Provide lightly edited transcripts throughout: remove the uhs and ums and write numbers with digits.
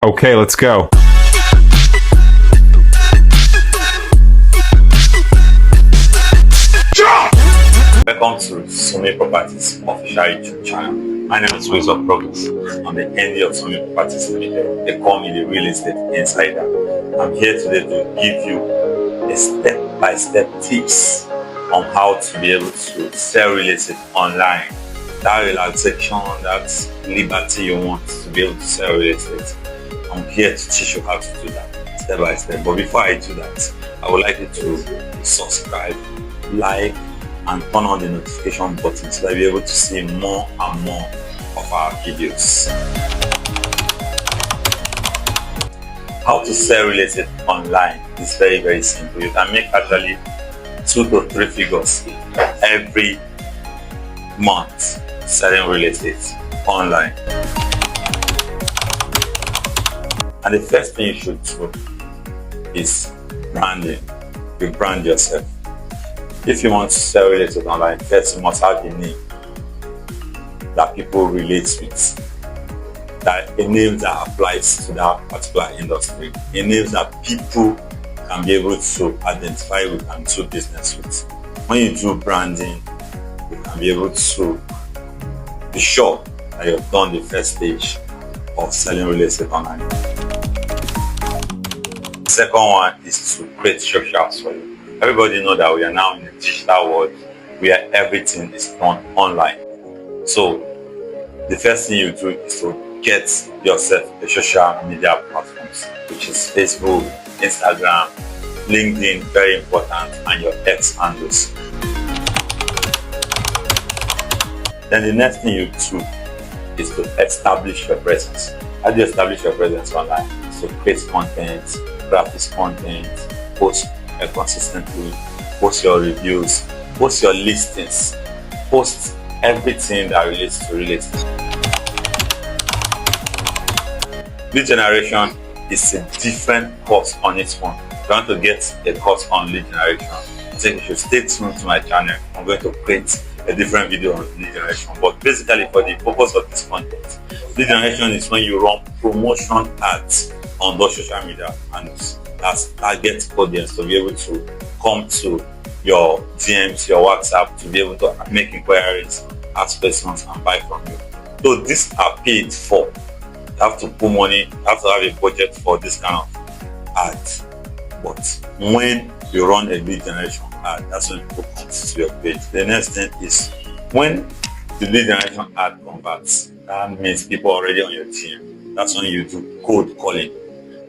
Okay, let's go. Welcome to Sumi Properties official YouTube channel. My name is Ways of Progress. I'm the MD of Sumi Properties Limited. They call me the Real Estate Insider. I'm here today to give you a step-by-step tips on how to be able to sell real estate online. That relaxation, that liberty you want to be able to sell real estate. I'm here to teach you how to do that step by step. But before I do that, I would like you to subscribe, like, and turn on the notification button so that you'll be able to see more and more of our videos. How to sell real estate online is very, very simple. You can make actually 2 to 3 figures every month selling real estate online. And the first thing you should do is branding. You brand yourself. If you want to sell real estate online, first you must have a name that people relate with, that a name that applies to that particular industry, a name that people can be able to identify with and do business with. When you do branding, you can be able to be sure that you've done the first stage of selling real estate online. The second one is to create socials for you. Everybody know that we are now in a digital world where everything is done online. So the first thing you do is to get yourself a social media platforms, which is Facebook, Instagram, LinkedIn, very important, and your X handles. Then the next thing you do is to establish your presence. How do you establish your presence online? So create content, graphics content, post consistently, post your reviews, post your listings, post everything that relates to real estate. Lead generation is a different course on its own. If you want to get a course on lead generation, I think you should stay tuned to my channel. I'm going to create a different video on lead generation. But basically, for the purpose of this content, lead generation is when you run promotion ads on those social media handles. That's target audience to be able to come to your DMs, your WhatsApp, to be able to make inquiries, ask questions, and buy from you. So these are paid for. You have to put money, you have to have a budget for this kind of ads. But when you run a lead generation ad, that's when people come to your page. The next thing is when the lead generation ad converts, that means people are already on your team. That's when you do cold calling.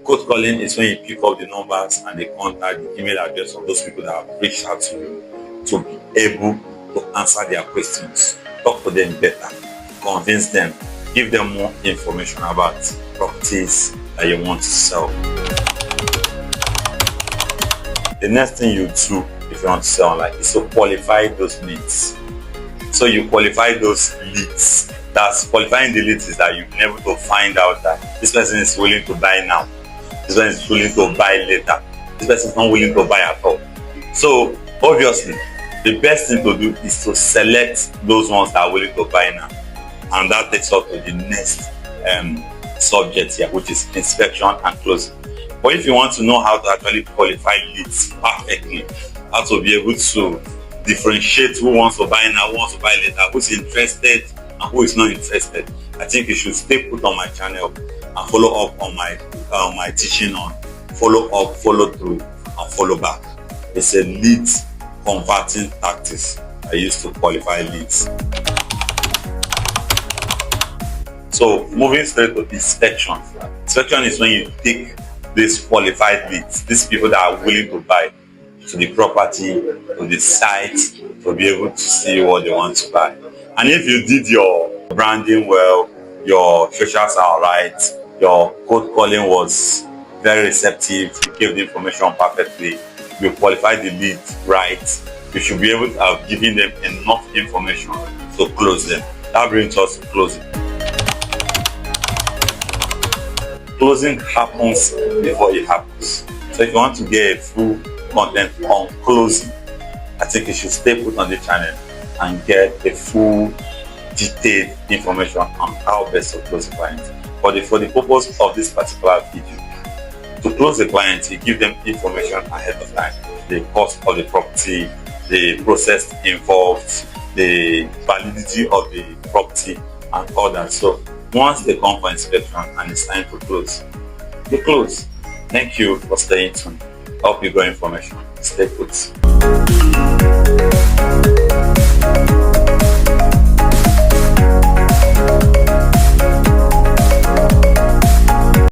Cold calling is when you pick up the numbers and the contact, the email address of those people that have reached out to you to be able to answer their questions, talk to them better, convince them, give them more information about properties that you want to sell. The next thing you do if you want to sell online is to qualify those leads. So you qualify those leads. That's qualifying the leads is that you've been able to find out that this person is willing to buy now. This one is willing to buy later. This person is not willing to buy at all. So obviously, the best thing to do is to select those ones that are willing to buy now. And that takes us to the next subject here, which is inspection and closing. But if you want to know how to actually qualify leads perfectly, how to be able to differentiate who wants to buy now, who wants to buy later, who's interested and who is not interested, I think you should stay put on my channel and follow up on my teaching on follow up, follow through, and follow back. It's a lead converting tactics I use to qualify leads. So moving straight to inspection. Inspection is when you take these qualified leads, these people that are willing to buy, to the property, to the site, to be able to see what they want to buy. And if you did your branding well, your socials are right, your cold calling was very receptive, you gave the information perfectly, you qualified the lead right, you should be able to have given them enough information to close them. That brings us to closing. Closing happens before it happens. So if you want to get a full content on closing, I think you should stay put on the channel and get a full detailed information on how best to close a client. But for the purpose of this particular video, to close the client, you give them information ahead of time, the cost of the property, the process involved, the validity of the property, and all that. So once they come for inspection and it's time to close, you close. Thank you for staying tuned. Hope you got information. Stay put.